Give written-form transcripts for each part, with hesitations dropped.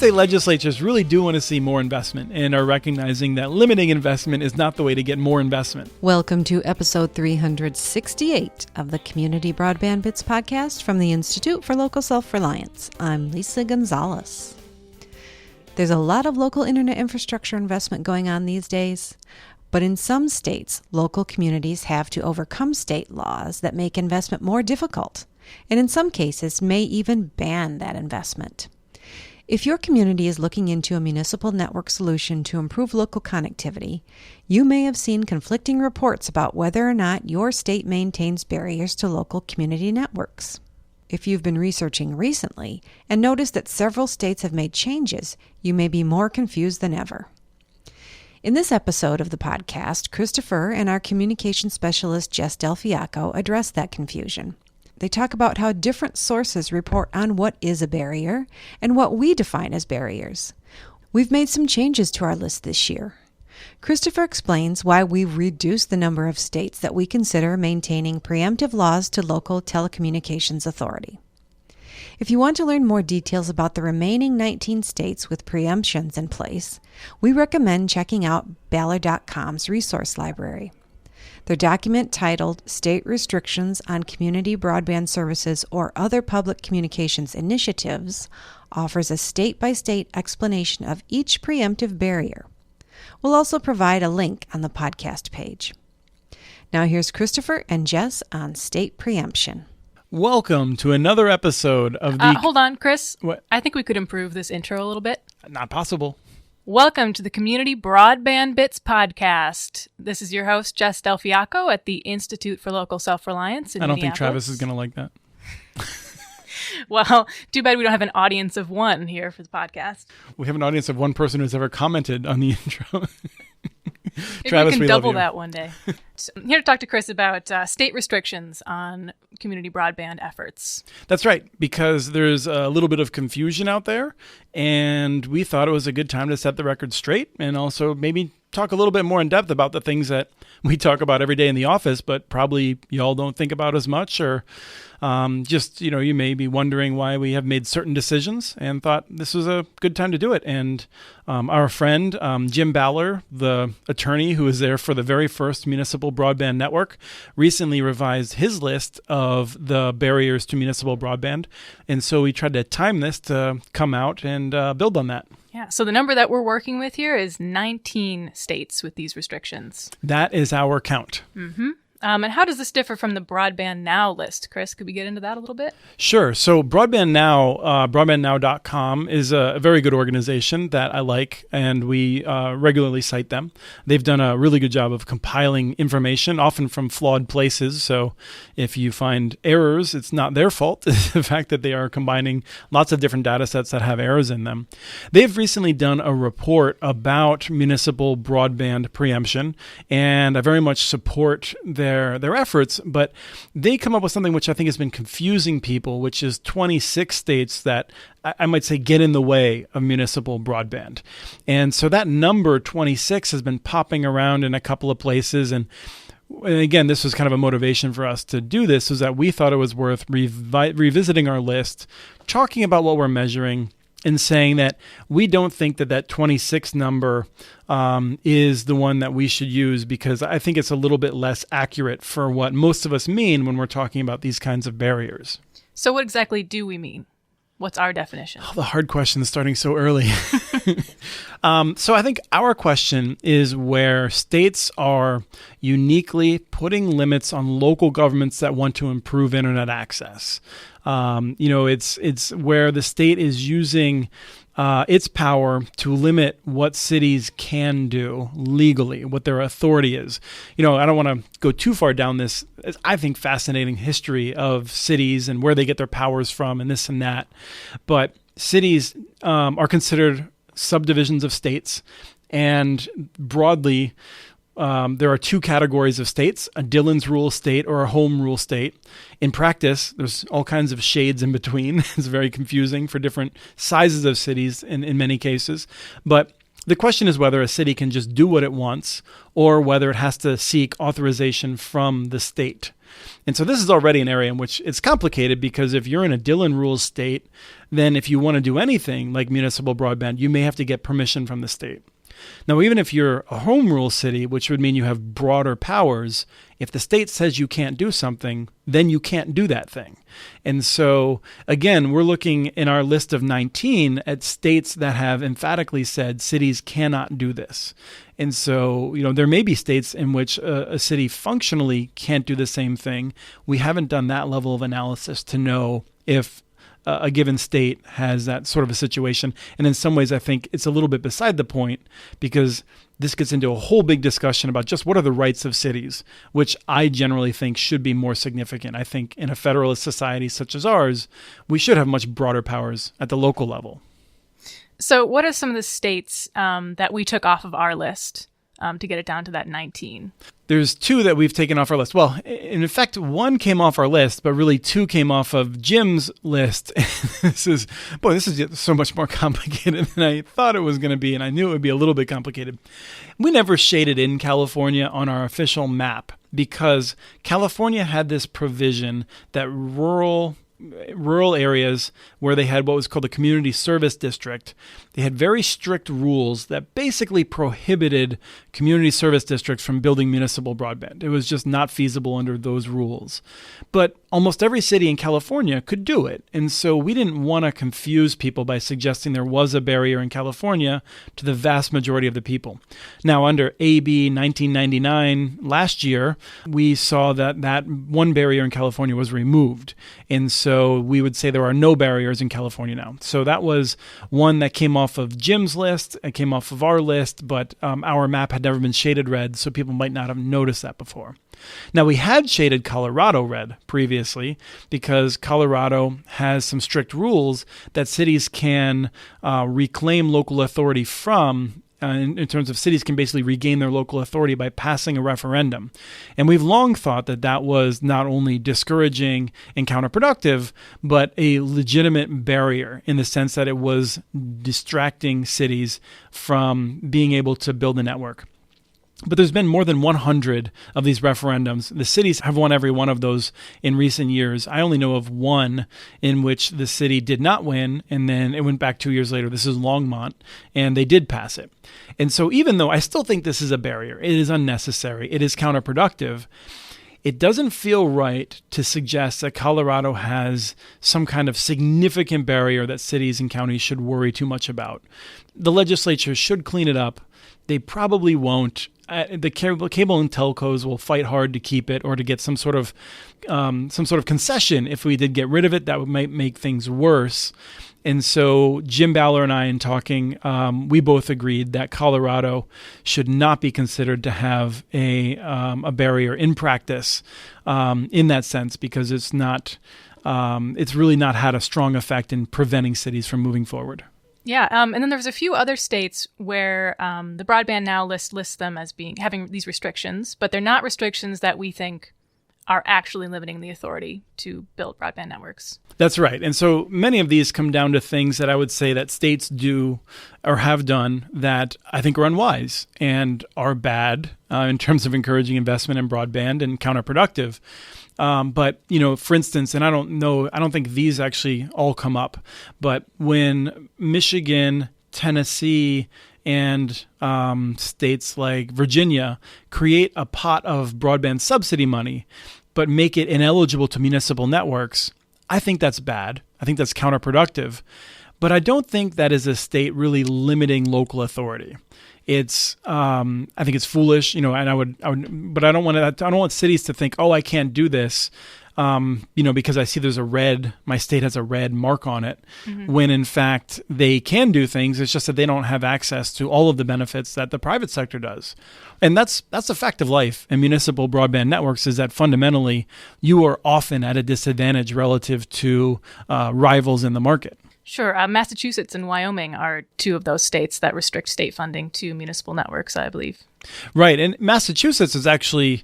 state legislatures really do want to see more investment and are recognizing that limiting investment is not the way to get more investment. Welcome to episode 368 of the Community Broadband Bits podcast from the Institute for Local Self-Reliance. I'm Lisa Gonzalez. There's a lot of local internet infrastructure investment going on these days, but in some states, local communities have to overcome state laws that make investment more difficult, and in some cases may even ban that investment. If your community is looking into a municipal network solution to improve local connectivity, you may have seen conflicting reports about whether or not your state maintains barriers to local community networks. If you've been researching recently and noticed that several states have made changes, you may be more confused than ever. In this episode of the podcast, Christopher and our communication specialist Jess Delfiaco address that confusion. They talk about how different sources report on what is a barrier and what we define as barriers. We've made some changes to our list this year. Christopher explains why we've reduced the number of states that we consider maintaining preemptive laws to local telecommunications authority. If you want to learn more details about the remaining 19 states with preemptions in place, we recommend checking out Ballard.com's resource library. Their document titled State Restrictions on Community Broadband Services or Other Public Communications Initiatives offers a state-by-state explanation of each preemptive barrier. We'll also provide a link on the podcast page. Now here's Christopher and Jess on state preemption. Welcome to another episode of the... Hold on, Chris. What? I think we could improve this intro a little bit. Not possible. Welcome to the Community Broadband Bits podcast. This is your host, Jess Delfiaco at the Institute for Local Self-Reliance in I don't think Minneapolis. Travis is going to like that. Well, too bad we don't have an audience of one here for the podcast. We have an audience of one person who's ever commented on the intro. Maybe Travis, we we can love double you. that one day. So I'm here to talk to Chris about state restrictions on community broadband efforts. That's right, because there's a little bit of confusion out there, and we thought it was a good time to set the record straight and also maybe talk a little bit more in depth about the things that we talk about every day in the office, but probably y'all don't think about as much, or you may be wondering why we have made certain decisions and thought this was a good time to do it. And our friend, Jim Baller, the attorney who was there for the very first municipal broadband network, recently revised his list of the barriers to municipal broadband. And so we tried to time this to come out and build on that. Yeah, so the number that we're working with here is 19 states with these restrictions. That is our count. Mm-hmm. And how does this differ from the Broadband Now list? Chris, could we get into that a little bit? Sure. So Broadband Now, broadbandnow.com is a very good organization that I like, and we regularly cite them. They've done a really good job of compiling information, often from flawed places. So if you find errors, it's not their fault. It's the fact that they are combining lots of different data sets that have errors in them. They've recently done a report about municipal broadband preemption, and I very much support their efforts, but they come up with something which I think has been confusing people, which is 26 states that I might say get in the way of municipal broadband. And so that number 26 has been popping around in a couple of places. And again, this was kind of a motivation for us to do this, is that we thought it was worth revisiting our list, talking about what we're measuring, and saying that we don't think that 26 number is the one that we should use, because I think it's a little bit less accurate for what most of us mean when we're talking about these kinds of barriers. So what exactly do we mean? What's our definition? Oh, the hard question is starting so early. So I think our question is where states are uniquely putting limits on local governments that want to improve internet access. It's where the state is using its power to limit what cities can do legally, what their authority is. I don't want to go too far down this, I think, fascinating history of cities and where they get their powers from and this and that. But cities are considered subdivisions of states, and broadly, there are two categories of states: a Dillon's rule state or a home rule state. In practice, there's all kinds of shades in between. It's very confusing for different sizes of cities in many cases. But The question is whether a city can just do what it wants or whether it has to seek authorization from the state. And so this is already an area in which it's complicated because if you're in a Dillon rules state, then if you want to do anything like municipal broadband, you may have to get permission from the state. Now, even if you're a home rule city, which would mean you have broader powers, if the state says you can't do something, then you can't do that thing. And so, again, we're looking in our list of 19 at states that have emphatically said cities cannot do this. And so, there may be states in which a city functionally can't do the same thing. We haven't done that level of analysis to know if a given state has that sort of a situation. And in some ways, I think it's a little bit beside the point because this gets into a whole big discussion about just what are the rights of cities, which I generally think should be more significant. I think in a federalist society such as ours, we should have much broader powers at the local level. So what are some of the states that we took off of our list to get it down to that 19? There's 2 that we've taken off our list. Well, in fact, 1 came off our list, but really 2 came off of Jim's list. This is so much more complicated than I thought it was going to be, and I knew it would be a little bit complicated. We never shaded in California on our official map because California had this provision that rural areas where they had what was called the community service district, they had very strict rules that basically prohibited community service districts from building municipal broadband. It was just not feasible under those rules. But almost every city in California could do it. And so we didn't want to confuse people by suggesting there was a barrier in California to the vast majority of the people. Now, under AB 1999 last year, we saw that one barrier in California was removed. And so we would say there are no barriers in California now. So that was one that came off of Jim's list. It came off of our list, but our map had never been shaded red, so people might not have noticed that before. Now, we had shaded Colorado red previously because Colorado has some strict rules that cities can reclaim local authority from. In terms of cities can basically regain their local authority by passing a referendum. And we've long thought that was not only discouraging and counterproductive, but a legitimate barrier in the sense that it was distracting cities from being able to build a network. But there's been more than 100 of these referendums. The cities have won every one of those in recent years. I only know of one in which the city did not win, and then it went back 2 years later. This is Longmont, and they did pass it. And so even though I still think this is a barrier, it is unnecessary, it is counterproductive, it doesn't feel right to suggest that Colorado has some kind of significant barrier that cities and counties should worry too much about. The legislature should clean it up. They probably won't. The cable and telcos will fight hard to keep it or to get some sort of concession. If we did get rid of it, that might make things worse. And so Jim Ballard and I, in talking, we both agreed that Colorado should not be considered to have a barrier in practice in that sense because it's really not had a strong effect in preventing cities from moving forward. Yeah, and then there's a few other states where the Broadband Now list lists them as having these restrictions, but they're not restrictions that we think are actually limiting the authority to build broadband networks. That's right. And so many of these come down to things that I would say that states do or have done that I think are unwise and are bad in terms of encouraging investment in broadband and counterproductive. But, for instance, and I don't think these actually all come up, but when Michigan, Tennessee, and states like Virginia create a pot of broadband subsidy money, but make it ineligible to municipal networks, I think that's bad. I think that's counterproductive. But I don't think that is a state really limiting local authority. I think it's foolish, and but I don't want cities to think, oh, I can't do this, because I see my state has a red mark on it, when in fact they can do things. It's just that they don't have access to all of the benefits that the private sector does. And that's a fact of life in municipal broadband networks, is that fundamentally you are often at a disadvantage relative to rivals in the market. Sure. Massachusetts and Wyoming are two of those states that restrict state funding to municipal networks, I believe. Right. And Massachusetts is actually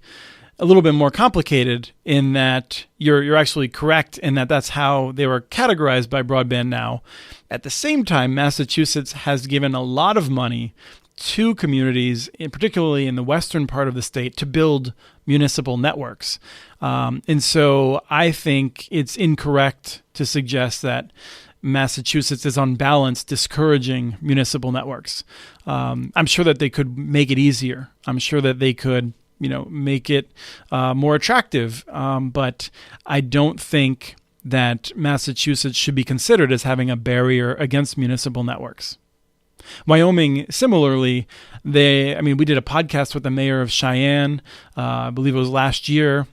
a little bit more complicated in that you're actually correct in that that's how they were categorized by Broadband Now. At the same time, Massachusetts has given a lot of money to communities, particularly in the western part of the state, to build municipal networks. And so I think it's incorrect to suggest that Massachusetts is on balance discouraging municipal networks. I'm sure that they could make it easier. I'm sure that they could make it more attractive. But I don't think that Massachusetts should be considered as having a barrier against municipal networks. Wyoming, similarly, we did a podcast with the mayor of Cheyenne, I believe it was last year.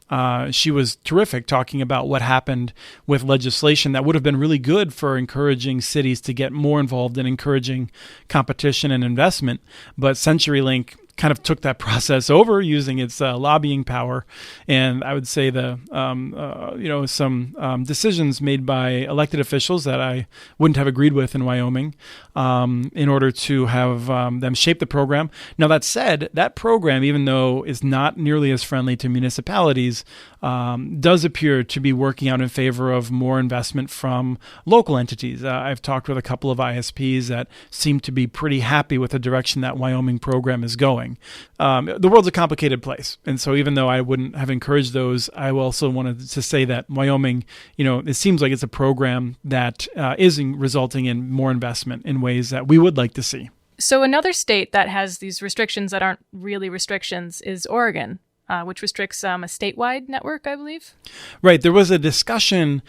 She was terrific talking about what happened with legislation that would have been really good for encouraging cities to get more involved in encouraging competition and investment. But CenturyLink kind of took that process over using its lobbying power. And I would say some decisions made by elected officials that I wouldn't have agreed with in Wyoming in order to have them shape the program. Now, that said, that program, even though is not nearly as friendly to municipalities, does appear to be working out in favor of more investment from local entities. I've talked with a couple of ISPs that seem to be pretty happy with the direction that Wyoming program is going. The world's a complicated place. And so even though I wouldn't have encouraged those, I also wanted to say that Wyoming, it seems like it's a program that is resulting in more investment in ways that we would like to see. So another state that has these restrictions that aren't really restrictions is Oregon, which restricts a statewide network, I believe. Right. There was a discussion,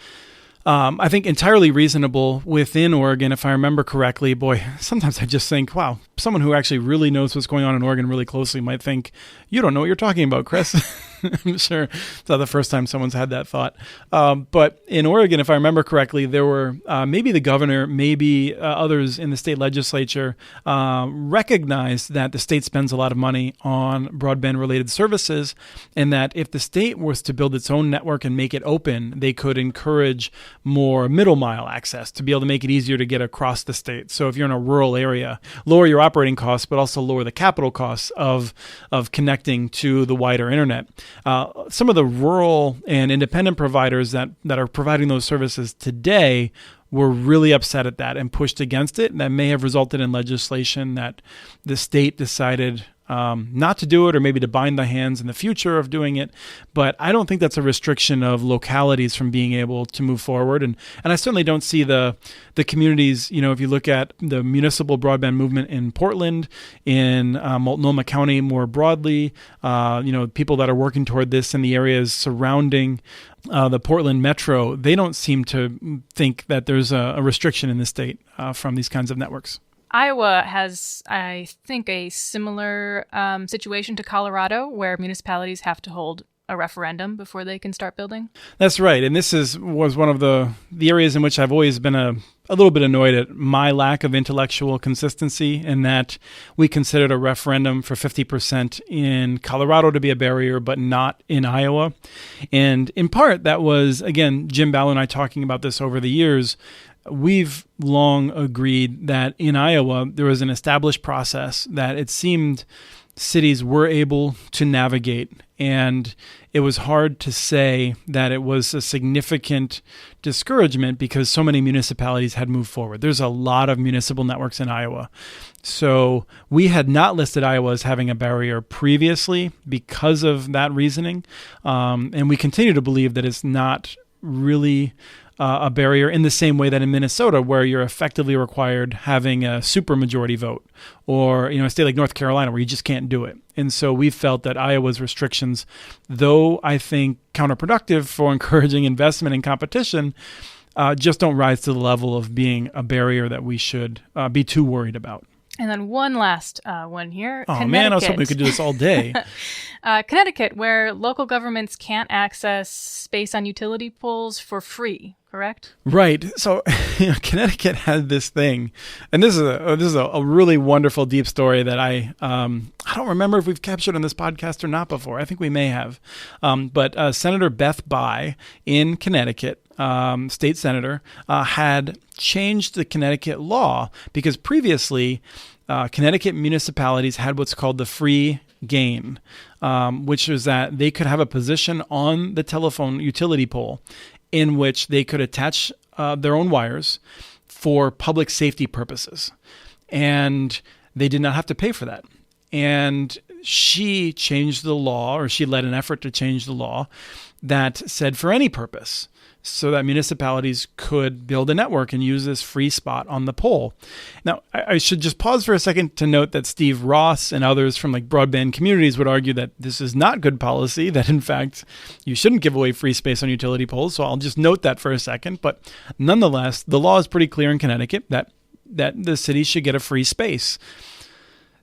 I think entirely reasonable within Oregon, if I remember correctly. Boy, sometimes I just think, wow, someone who actually really knows what's going on in Oregon really closely might think, you don't know what you're talking about, Chris. I'm sure it's not the first time someone's had that thought. But in Oregon, if I remember correctly, there were maybe the governor, maybe others in the state legislature recognized that the state spends a lot of money on broadband-related services, and that if the state was to build its own network and make it open, they could encourage more middle-mile access to be able to make it easier to get across the state. So if you're in a rural area, lower your operating costs, but also lower the capital costs of connecting to the wider internet. Some of the rural and independent providers that are providing those services today were really upset at that and pushed against it. And that may have resulted in legislation that the state decided not to do it, or maybe to bind the hands in the future of doing it. But I don't think that's a restriction of localities from being able to move forward. And I certainly don't see the communities, if you look at the municipal broadband movement in Portland, in Multnomah County more broadly, people that are working toward this in the areas surrounding the Portland metro, they don't seem to think that there's a restriction in the state from these kinds of networks. Iowa has, I think, a similar situation to Colorado, where municipalities have to hold a referendum before they can start building. That's right. And this was one of the areas in which I've always been a little bit annoyed at my lack of intellectual consistency, in that we considered a referendum for 50% in Colorado to be a barrier, but not in Iowa. And in part, that was, again, Jim Ballard and I talking about this over the years. We've long agreed that in Iowa, there was an established process that it seemed cities were able to navigate. And it was hard to say that it was a significant discouragement because so many municipalities had moved forward. There's a lot of municipal networks in Iowa. So we had not listed Iowa as having a barrier previously because of that reasoning. And we continue to believe that it's not really a barrier in the same way that in Minnesota, where you're effectively required having a supermajority vote, or a state like North Carolina where you just can't do it. And so we felt that Iowa's restrictions, though I think counterproductive for encouraging investment and competition, just don't rise to the level of being a barrier that we should be too worried about. And then one last one here. Oh, man, I was hoping we could do this all day. Connecticut, where local governments can't access space on utility poles for free, correct? Right. So Connecticut had this thing, and this is a really wonderful, deep story that I don't remember if we've captured on this podcast or not before. I think we may have. But Senator Beth Bayh in Connecticut, state senator, had changed the Connecticut law because previously Connecticut municipalities had what's called the free gain, which was that they could have a position on the telephone utility pole in which they could attach their own wires for public safety purposes. And they did not have to pay for that. And she changed the law, or she led an effort to change the law that said for any purpose, so that municipalities could build a network and use this free spot on the pole. Now, I should just pause for a second to note that Steve Ross and others from like broadband communities would argue that this is not good policy, that in fact you shouldn't give away free space on utility poles. So I'll just note that for a second. But nonetheless, the law is pretty clear in Connecticut that the city should get a free space.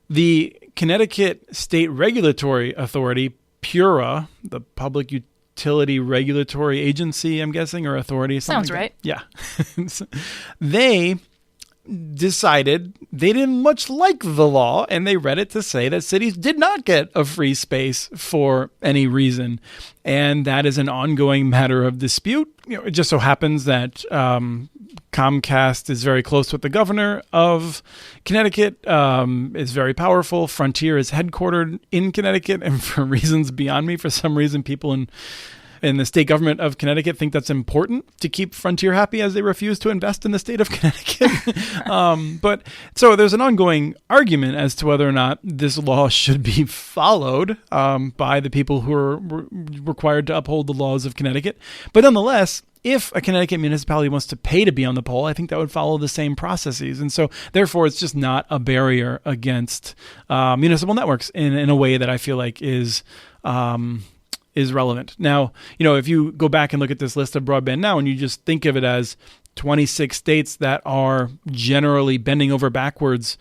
The Connecticut State Regulatory Authority, PURA, the Public Utility Regulatory Agency, I'm guessing, or authority. Sounds right. Yeah. They decided they didn't much like the law, and they read it to say that cities did not get a free space for any reason. And that is an ongoing matter of dispute. It just so happens that Comcast is very close with the governor of Connecticut, is very powerful. Frontier is headquartered in Connecticut, and for reasons beyond me, for some reason, people in the state government of Connecticut think that's important to keep Frontier happy as they refuse to invest in the state of Connecticut. But so there's an ongoing argument as to whether or not this law should be followed by the people who are required to uphold the laws of Connecticut. But nonetheless, if a Connecticut municipality wants to pay to be on the pole, I think that would follow the same processes. And so therefore, it's just not a barrier against municipal networks in a way that I feel like is relevant. Now, if you go back and look at this list of Broadband Now and you just think of it as 26 states that are generally bending over backwards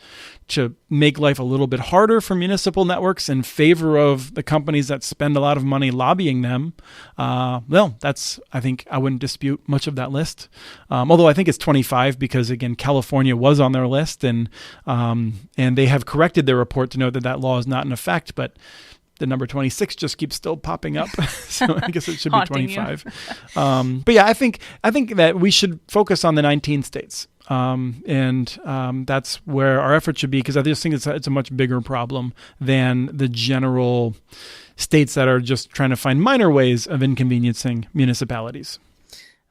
to make life a little bit harder for municipal networks in favor of the companies that spend a lot of money lobbying them, well, I think I wouldn't dispute much of that list. Although I think it's 25 because, again, California was on their list and they have corrected their report to note that law is not in effect, but the number 26 just keeps still popping up. So I guess it should be 25. But yeah, I think that we should focus on the 19 states. And that's where our effort should be, because I just think it's a much bigger problem than the general states that are just trying to find minor ways of inconveniencing municipalities.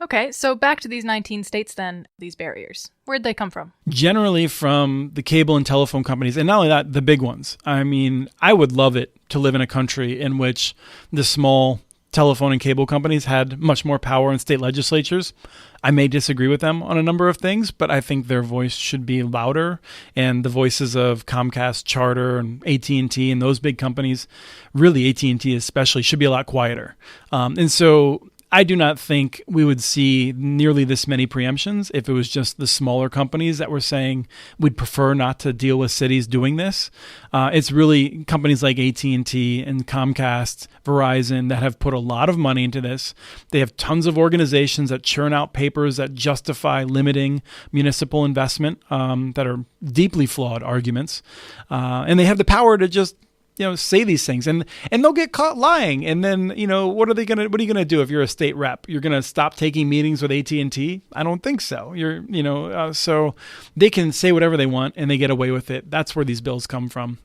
Okay, so back to these 19 states then, these barriers. Where'd they come from? Generally from the cable and telephone companies, and not only that, the big ones. I mean, I would love it to live in a country in which the small telephone and cable companies had much more power in state legislatures. I may disagree with them on a number of things, but I think their voice should be louder, and the voices of Comcast, Charter, and AT&T and those big companies, really AT&T especially, should be a lot quieter. And so I do not think we would see nearly this many preemptions if it was just the smaller companies that were saying we'd prefer not to deal with cities doing this. It's really companies like AT&T and Comcast, Verizon that have put a lot of money into this. They have tons of organizations that churn out papers that justify limiting municipal investment that are deeply flawed arguments. And they have the power to just say these things and they'll get caught lying. And then, what are you going to do if you're a state rep? You're going to stop taking meetings with AT&T? I don't think so. So they can say whatever they want and they get away with it. That's where these bills come from.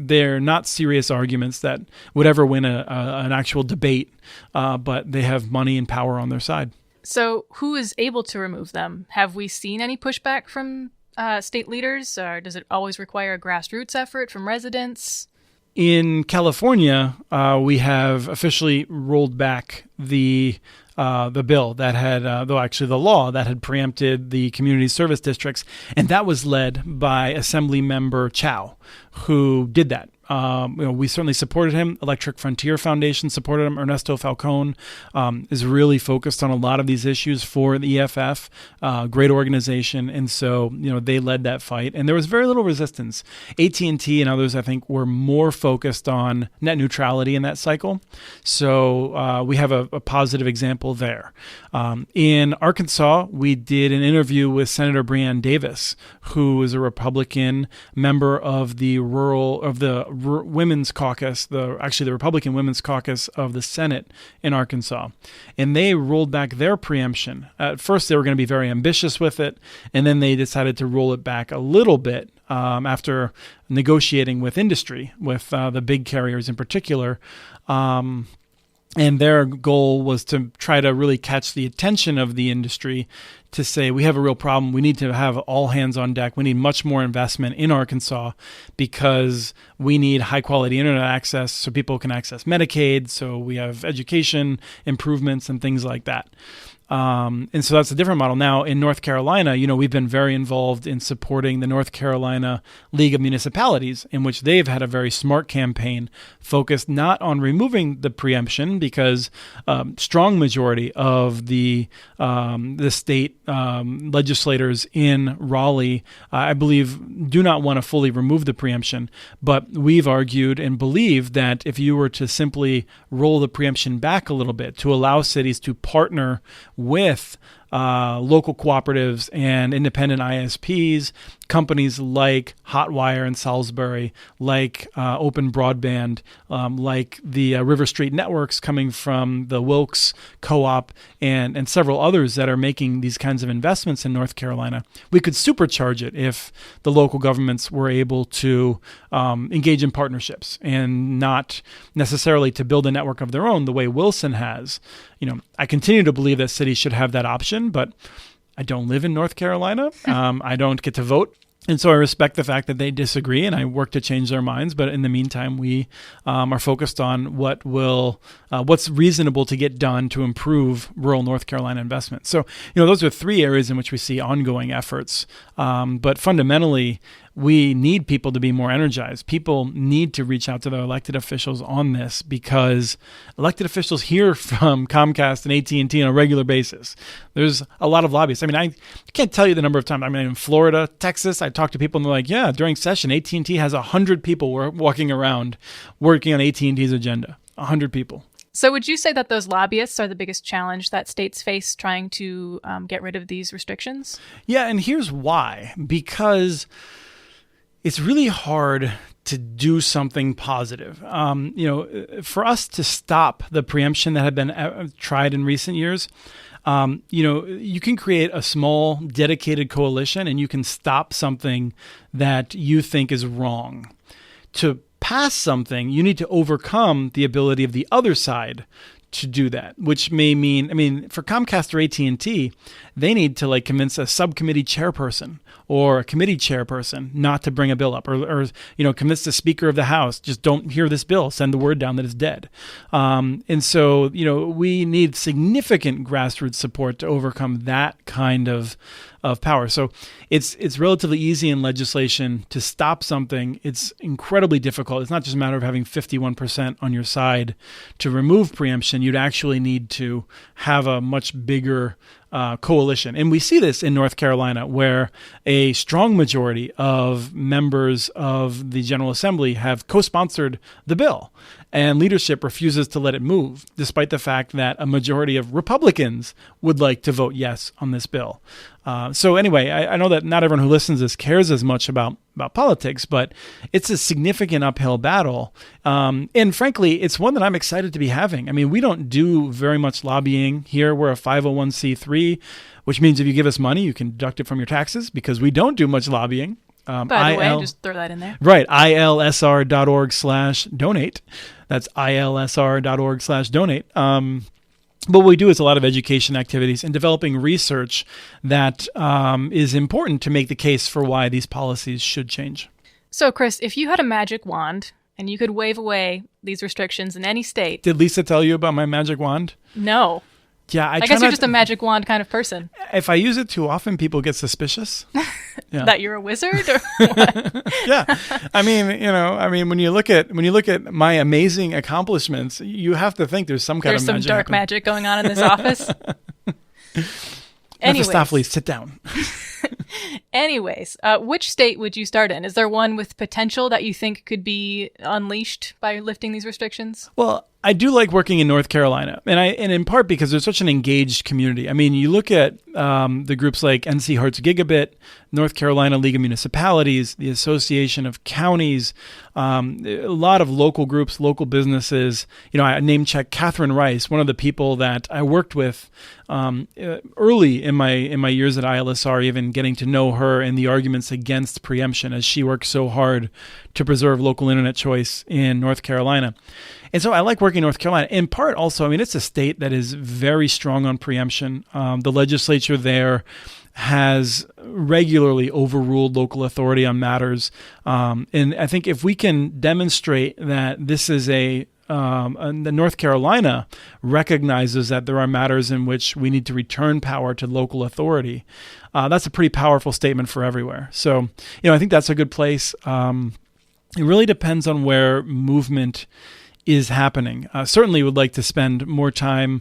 They're not serious arguments that would ever win an actual debate, but they have money and power on their side. So who is able to remove them? Have we seen any pushback from state leaders, or does it always require a grassroots effort from residents? In California, we have officially rolled back the bill that had, the law that had preempted the community service districts, and that was led by Assembly Member Chow, who did that. We certainly supported him. Electric Frontier Foundation supported him. Ernesto Falcone is really focused on a lot of these issues for the EFF, great organization. And so, they led that fight and there was very little resistance. AT&T and others, I think, were more focused on net neutrality in that cycle. So we have a positive example people there. In Arkansas, we did an interview with Senator Breanne Davis, who is a Republican member of the Women's Caucus, the Republican Women's Caucus of the Senate in Arkansas. And they rolled back their preemption. At first, they were going to be very ambitious with it, and then they decided to roll it back a little bit after negotiating with industry, with the big carriers in particular. And their goal was to try to really catch the attention of the industry to say, we have a real problem. We need to have all hands on deck. We need much more investment in Arkansas because we need high quality internet access so people can access Medicaid. So we have education improvements and things like that. And so that's a different model. Now in North Carolina, we've been very involved in supporting the North Carolina League of Municipalities, in which they've had a very smart campaign focused not on removing the preemption, because strong majority of the state legislators in Raleigh, I believe, do not want to fully remove the preemption. But we've argued and believe that if you were to simply roll the preemption back a little bit to allow cities to partner with local cooperatives and independent ISPs, companies like Hotwire in Salisbury, like Open Broadband, like the River Street Networks coming from the Wilkes Co-op, and several others that are making these kinds of investments in North Carolina. We could supercharge it if the local governments were able to engage in partnerships and not necessarily to build a network of their own the way Wilson has. I continue to believe that cities should have that option, but I don't live in North Carolina. I don't get to vote. And so I respect the fact that they disagree, and I work to change their minds. But in the meantime, we are focused on what's reasonable to get done to improve rural North Carolina investment. So, those are three areas in which we see ongoing efforts. But fundamentally, we need people to be more energized. People need to reach out to their elected officials on this, because elected officials hear from Comcast and AT&T on a regular basis. There's a lot of lobbyists. I can't tell you the number of times. In Florida, Texas, I talk to people and they're like, yeah, during session, AT&T has 100 people walking around working on AT&T's agenda. 100 people. So would you say that those lobbyists are the biggest challenge that states face trying to get rid of these restrictions? Yeah, and here's why. Because it's really hard to do something positive. For us to stop the preemption that had been tried in recent years, you can create a small, dedicated coalition and you can stop something that you think is wrong. To pass something, you need to overcome the ability of the other side to do that, which may mean, for Comcast or AT&T, they need to convince a subcommittee chairperson or a committee chairperson not to bring a bill up, or convince the Speaker of the House, just don't hear this bill, send the word down that it's dead. And so, we need significant grassroots support to overcome that kind of power. So it's relatively easy in legislation to stop something. It's incredibly difficult. It's not just a matter of having 51% on your side to remove preemption. You'd actually need to have a much bigger coalition. And we see this in North Carolina, where a strong majority of members of the General Assembly have co-sponsored the bill, and leadership refuses to let it move, despite the fact that a majority of Republicans would like to vote yes on this bill. So anyway, I know that not everyone who listens to this cares as much about politics, but it's a significant uphill battle. And frankly, it's one that I'm excited to be having. We don't do very much lobbying here. We're a 501c3, which means if you give us money, you can deduct it from your taxes, because we don't do much lobbying. By the way, just throw that in there. Right. ilsr.org/donate. That's ilsr.org/donate. But what we do is a lot of education activities and developing research that is important to make the case for why these policies should change. So, Chris, if you had a magic wand and you could wave away these restrictions in any state... Did Lisa tell you about my magic wand? No. Yeah, I guess you're just a magic wand kind of person. If I use it too often, people get suspicious. Yeah. That you're a wizard or what? Yeah. When you look at my amazing accomplishments, you have to think there's some kind of magic. There's some dark magic going on in this office. Mephistopheles, sit down. Anyways, which state would you start in? Is there one with potential that you think could be unleashed by lifting these restrictions? Well, I do like working in North Carolina, and in part because there's such an engaged community. I mean, you look at the groups like NC Hearts Gigabit, North Carolina League of Municipalities, the Association of Counties, a lot of local groups, local businesses. I name check Catherine Rice, one of the people that I worked with early in my years at ILSR, even getting to know her and the arguments against preemption as she worked so hard to preserve local internet choice in North Carolina. And so I like working in North Carolina. In part also, it's a state that is very strong on preemption. The legislature there has regularly overruled local authority on matters. And I think if we can demonstrate that this is the North Carolina recognizes that there are matters in which we need to return power to local authority, that's a pretty powerful statement for everywhere. So, I think that's a good place. It really depends on where movement is happening. Certainly would like to spend more time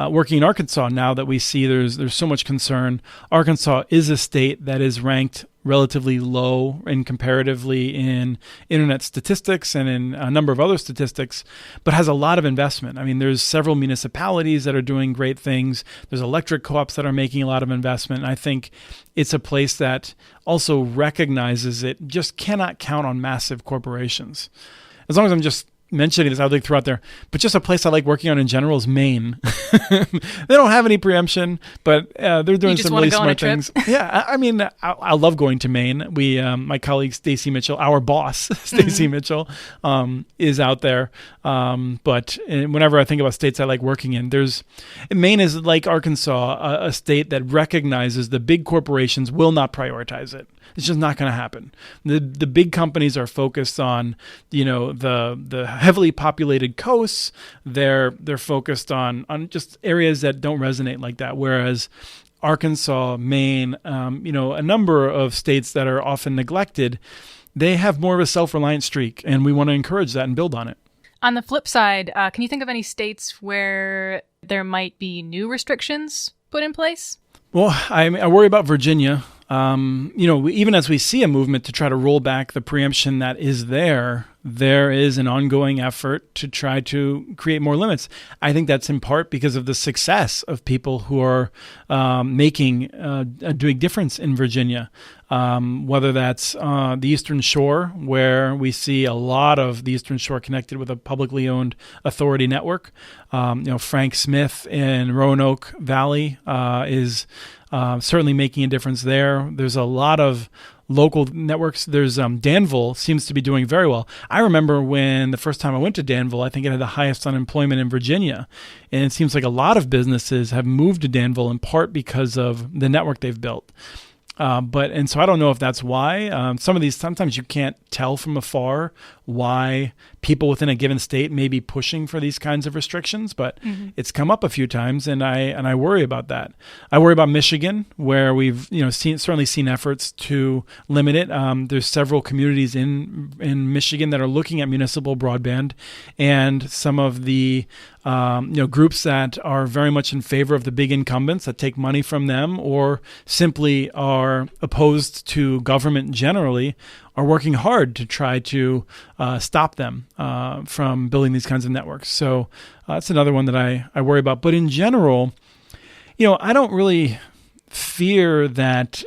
working in Arkansas now that we see there's so much concern. Arkansas is a state that is ranked relatively low and comparatively in internet statistics and in a number of other statistics, but has a lot of investment. There's several municipalities that are doing great things. There's electric co-ops that are making a lot of investment. And I think it's a place that also recognizes it just cannot count on massive corporations. As long as I'm just mentioning this, I would like to throw out there, but just a place I like working on in general is Maine. They don't have any preemption, but they're doing some really smart things. Yeah, I love going to Maine. We, my colleague Stacy Mitchell, our boss Stacy Mitchell, is out there. But whenever I think about states I like working in, Maine is like Arkansas, a state that recognizes the big corporations will not prioritize it. It's just not going to happen. The big companies are focused on, the heavily populated coasts. They're focused on just areas that don't resonate like that. Whereas Arkansas, Maine, a number of states that are often neglected, they have more of a self-reliant streak, and we want to encourage that and build on it. On the flip side, can you think of any states where there might be new restrictions put in place? Well, I worry about Virginia. Even as we see a movement to try to roll back the preemption that is there is an ongoing effort to try to create more limits. I think that's in part because of the success of people who are making a doing difference in Virginia, whether that's the Eastern Shore, where we see a lot of the Eastern Shore connected with a publicly owned authority network. Frank Smith in Roanoke Valley is certainly making a difference there. There's a lot of local networks. There's Danville seems to be doing very well. I remember when the first time I went to Danville, I think it had the highest unemployment in Virginia. And it seems like a lot of businesses have moved to Danville in part because of the network they've built. So I don't know if that's why. Sometimes you can't tell from afar why people within a given state may be pushing for these kinds of restrictions, but it's come up a few times, and I worry about that. I worry about Michigan, where we've certainly seen efforts to limit it. There's several communities in Michigan that are looking at municipal broadband, and some of the groups that are very much in favor of the big incumbents that take money from them, or simply are opposed to government generally, are working hard to try to stop them from building these kinds of networks. So that's another one that I worry about. But in general, I don't really fear that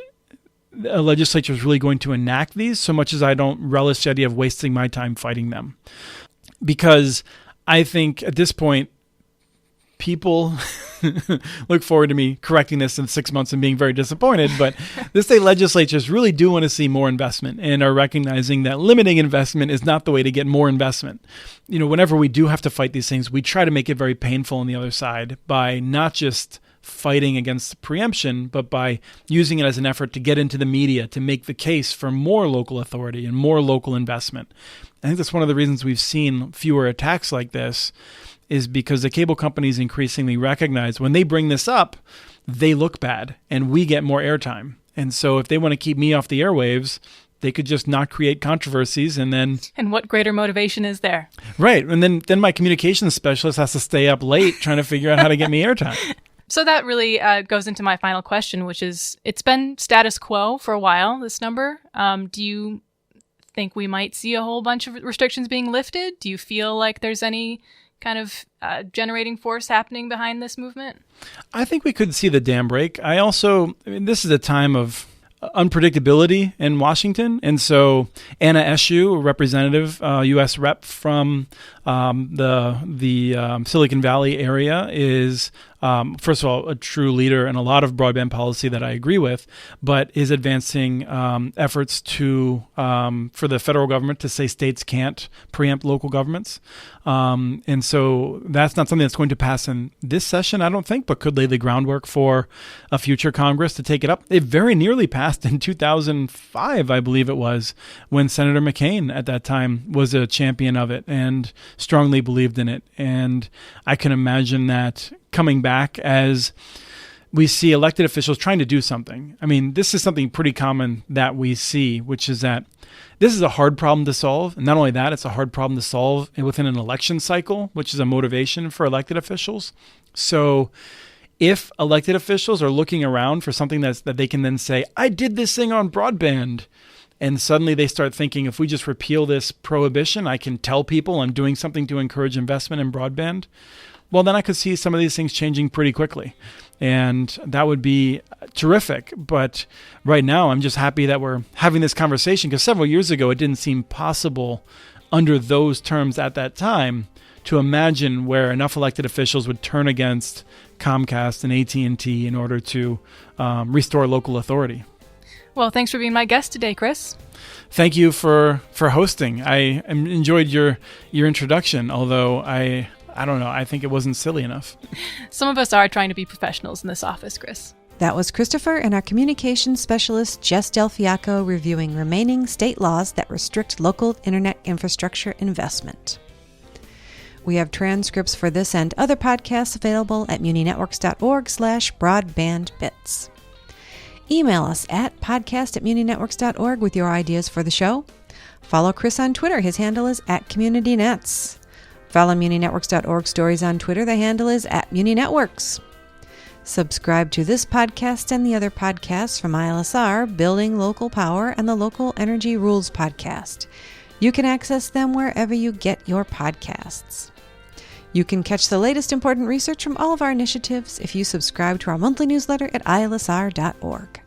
a legislature is really going to enact these so much as I don't relish the idea of wasting my time fighting them. Because I think at this point, people look forward to me correcting this in 6 months and being very disappointed, but the state legislatures really do want to see more investment and are recognizing that limiting investment is not the way to get more investment. Whenever we do have to fight these things, we try to make it very painful on the other side by not just fighting against preemption, but by using it as an effort to get into the media, to make the case for more local authority and more local investment. I think that's one of the reasons we've seen fewer attacks like this, is because the cable companies increasingly recognize when they bring this up, they look bad and we get more airtime. And so if they want to keep me off the airwaves, they could just not create controversies and then... And what greater motivation is there? Right. And then my communications specialist has to stay up late trying to figure out how to get me airtime. So that really goes into my final question, which is, it's been status quo for a while, this number. Do you think we might see a whole bunch of restrictions being lifted? Do you feel like there's any kind of generating force happening behind this movement? I think we could see the dam break. This is a time of unpredictability in Washington. And so Anna Eshoo, a representative, U.S. rep from the Silicon Valley area, is, first of all, a true leader in a lot of broadband policy that I agree with, but is advancing efforts for the federal government to say states can't preempt local governments. And so that's not something that's going to pass in this session, I don't think, but could lay the groundwork for a future Congress to take it up. It very nearly passed in 2005, I believe it was, when Senator McCain at that time was a champion of it and strongly believed in it. And I can imagine that coming back as we see elected officials trying to do something. I mean, this is something pretty common that we see, which is that this is a hard problem to solve. And not only that, it's a hard problem to solve within an election cycle, which is a motivation for elected officials. So if elected officials are looking around for something that they can then say, I did this thing on broadband, and suddenly they start thinking, if we just repeal this prohibition, I can tell people I'm doing something to encourage investment in broadband. Well, then I could see some of these things changing pretty quickly. And that would be terrific. But right now, I'm just happy that we're having this conversation, because several years ago, it didn't seem possible under those terms at that time to imagine where enough elected officials would turn against Comcast and AT&T in order to restore local authority. Well, thanks for being my guest today, Chris. Thank you for hosting. I enjoyed your introduction, although I don't know, I think it wasn't silly enough. Some of us are trying to be professionals in this office, Chris. That was Christopher and our communications specialist, Jess Del Fiacco, reviewing remaining state laws that restrict local internet infrastructure investment. We have transcripts for this and other podcasts available at muninetworks.org/broadbandbits. Email us at podcast@muninetworks.org with your ideas for the show. Follow Chris on Twitter. His handle is @CommunityNets. Follow muninetworks.org stories on Twitter. The handle is @muninetworks. Subscribe to this podcast and the other podcasts from ILSR, Building Local Power, and the Local Energy Rules podcast. You can access them wherever you get your podcasts. You can catch the latest important research from all of our initiatives if you subscribe to our monthly newsletter at ilsr.org.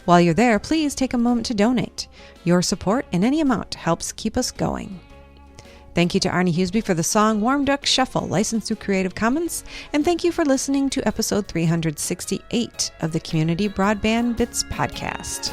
While you're there, please take a moment to donate. Your support in any amount helps keep us going. Thank you to Arnie Huseby for the song Warm Duck Shuffle, licensed through Creative Commons, and thank you for listening to episode 368 of the Community Broadband Bits podcast.